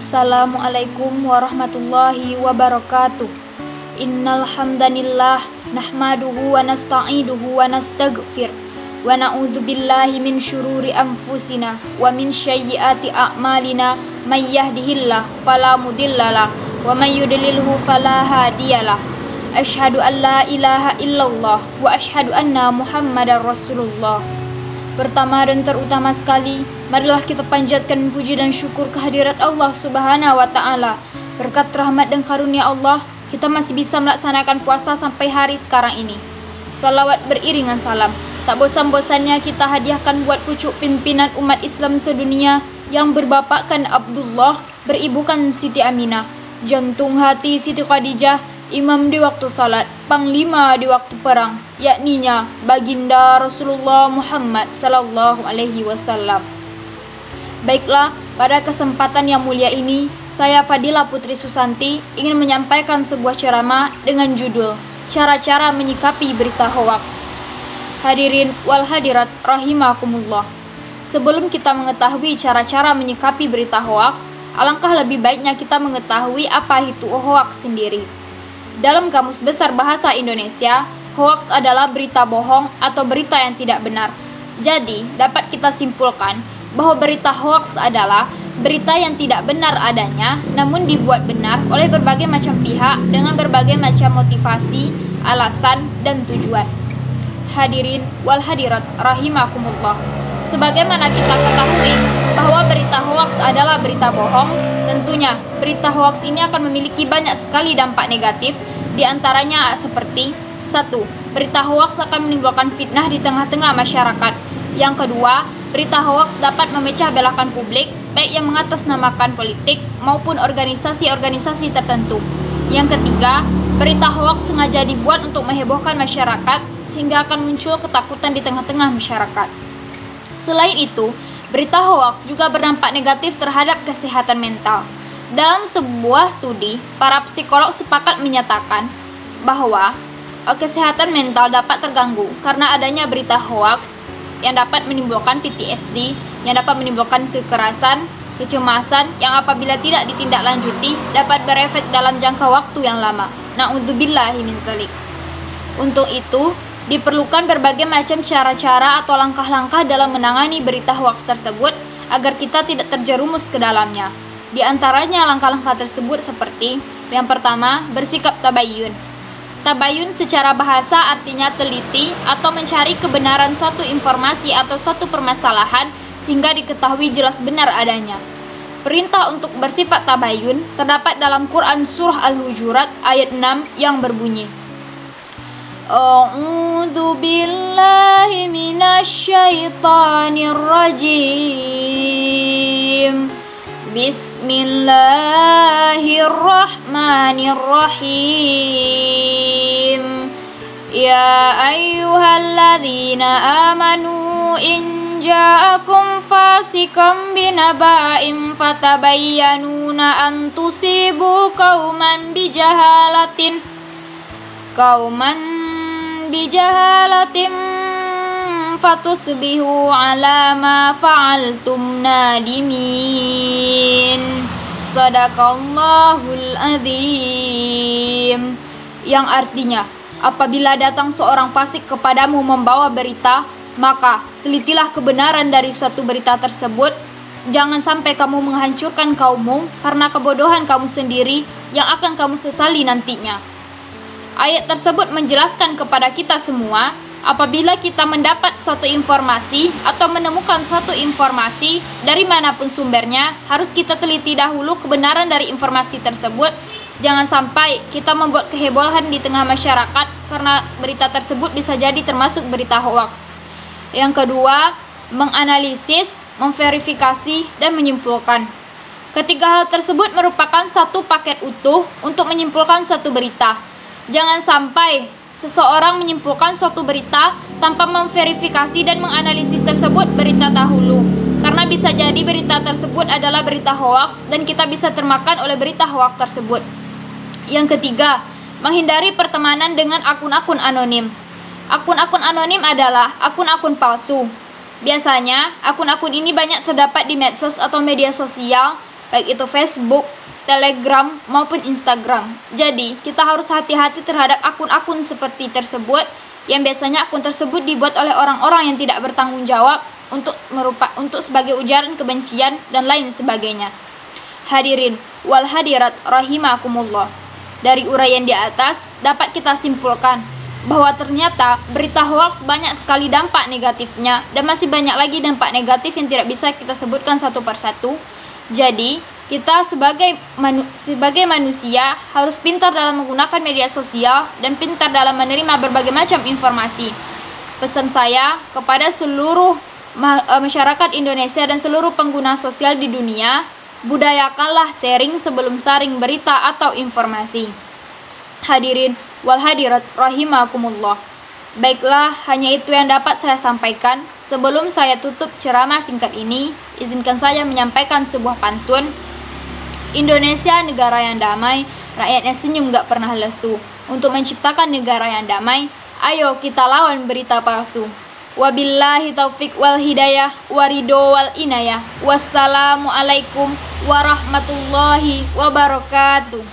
Assalamualaikum warahmatullahi wabarakatuh. Innal hamdanillah nahmaduhu wa nasta'inuhu wa nastaghfir wa na'udzu billahi min syururi anfusina wa min sayyiati a'malina may yahdihillahu fala mudhillalah wa may yudlilhu fala hadiyalah. Asyhadu an la ilaha illallah wa asyhadu anna Muhammadar Rasulullah. Pertama dan terutama sekali, marilah kita panjatkan puji dan syukur kehadirat Allah Subhanahu wa Ta'ala. Berkat rahmat dan karunia Allah, kita masih bisa melaksanakan puasa sampai hari sekarang ini. Salawat beriringan salam, tak bosan-bosannya kita hadiahkan buat pucuk pimpinan umat Islam sedunia yang berbapakkan Abdullah, beribukan Siti Aminah, jantung hati Siti Khadijah, imam di waktu salat, panglima di waktu perang, yakninya baginda Rasulullah Muhammad sallallahu alaihi wasallam. Baiklah, pada kesempatan yang mulia ini, saya Fadilah Putri Susanti ingin menyampaikan sebuah ceramah dengan judul Cara-cara Menyikapi Berita Hoaks. Hadirin wal hadirat rahimakumullah. Sebelum kita mengetahui cara-cara menyikapi berita hoaks, alangkah lebih baiknya kita mengetahui apa itu hoaks sendiri. Dalam Kamus Besar Bahasa Indonesia, hoaks adalah berita bohong atau berita yang tidak benar. Jadi, dapat kita simpulkan bahwa berita hoaks adalah berita yang tidak benar adanya, namun dibuat benar oleh berbagai macam pihak dengan berbagai macam motivasi, alasan, dan tujuan. Hadirin wal hadirat rahimakumullah. Sebagaimana kita ketahui bahwa berita hoaks adalah berita bohong, tentunya berita hoaks ini akan memiliki banyak sekali dampak negatif, di antaranya seperti 1. Berita hoaks akan menimbulkan fitnah di tengah-tengah masyarakat. Yang kedua, berita hoaks dapat memecah belahkan publik, baik yang mengatasnamakan politik maupun organisasi-organisasi tertentu. Yang ketiga, berita hoaks sengaja dibuat untuk menghebohkan masyarakat sehingga akan muncul ketakutan di tengah-tengah masyarakat. Selain itu, berita hoaks juga berdampak negatif terhadap kesehatan mental. Dalam sebuah studi, para psikolog sepakat menyatakan bahwa kesehatan mental dapat terganggu karena adanya berita hoaks yang dapat menimbulkan PTSD, yang dapat menimbulkan kekerasan, kecemasan yang apabila tidak ditindaklanjuti dapat berefek dalam jangka waktu yang lama. Na'udzubillahi min dzalik. Untuk itu, diperlukan berbagai macam cara-cara atau langkah-langkah dalam menangani berita hoaks tersebut agar kita tidak terjerumus ke dalamnya. Di antaranya langkah-langkah tersebut seperti yang pertama, bersikap tabayyun. Tabayyun secara bahasa artinya teliti atau mencari kebenaran suatu informasi atau suatu permasalahan sehingga diketahui jelas benar adanya. Perintah untuk bersifat tabayyun terdapat dalam Quran Surah Al-Hujurat ayat 6 yang berbunyi, A'udzu billahi minasy syaithanir rajim. Bismillahirrahmanirrahim. Ya ayyuhalladzina amanu in ja'akum fasiqam binaba'in fatabayyanuna an tusibu qauman bijahalatin fatusbihu ala ma fa'altum nadimin. Shadaqallahul azim. Yang artinya, apabila datang seorang fasik kepadamu membawa berita, maka telitilah kebenaran dari suatu berita tersebut. Jangan sampai kamu menghancurkan kaummu karena kebodohan kamu sendiri yang akan kamu sesali nantinya. Ayat tersebut menjelaskan kepada kita semua, apabila kita mendapat suatu informasi atau menemukan suatu informasi dari manapun sumbernya, harus kita teliti dahulu kebenaran dari informasi tersebut. Jangan sampai kita membuat kehebohan di tengah masyarakat karena berita tersebut bisa jadi termasuk berita hoaks. Yang kedua, menganalisis, memverifikasi, dan menyimpulkan. Ketiga hal tersebut merupakan satu paket utuh untuk menyimpulkan suatu berita. Jangan sampai seseorang menyimpulkan suatu berita tanpa memverifikasi dan menganalisis tersebut berita dahulu, karena bisa jadi berita tersebut adalah berita hoaks dan kita bisa termakan oleh berita hoaks tersebut. Yang ketiga, menghindari pertemanan dengan akun-akun anonim. Akun-akun anonim adalah akun-akun palsu. Biasanya, akun-akun ini banyak terdapat di medsos atau media sosial baik itu Facebook, Telegram, maupun Instagram. Jadi, kita harus hati-hati terhadap akun-akun seperti tersebut, yang biasanya akun tersebut dibuat oleh orang-orang yang tidak bertanggung jawab untuk sebagai ujaran kebencian dan lain sebagainya. Hadirin wal hadirat rahimakumullah. Dari uraian di atas dapat kita simpulkan bahwa ternyata berita hoax banyak sekali dampak negatifnya, dan masih banyak lagi dampak negatif yang tidak bisa kita sebutkan satu persatu. Jadi, kita sebagai manusia harus pintar dalam menggunakan media sosial dan pintar dalam menerima berbagai macam informasi. Pesan saya kepada seluruh masyarakat Indonesia dan seluruh pengguna sosial di dunia, budayakanlah sharing sebelum saring berita atau informasi. Hadirin wal hadirat rahimakumullah. Baiklah, hanya itu yang dapat saya sampaikan. Sebelum saya tutup ceramah singkat ini, izinkan saya menyampaikan sebuah pantun. Indonesia negara yang damai, rakyatnya senyum gak pernah lesu. Untuk menciptakan negara yang damai, ayo kita lawan berita palsu. Wabillahi taufik wal hidayah, warido wal inayah. Wassalamualaikum warahmatullahi wabarakatuh.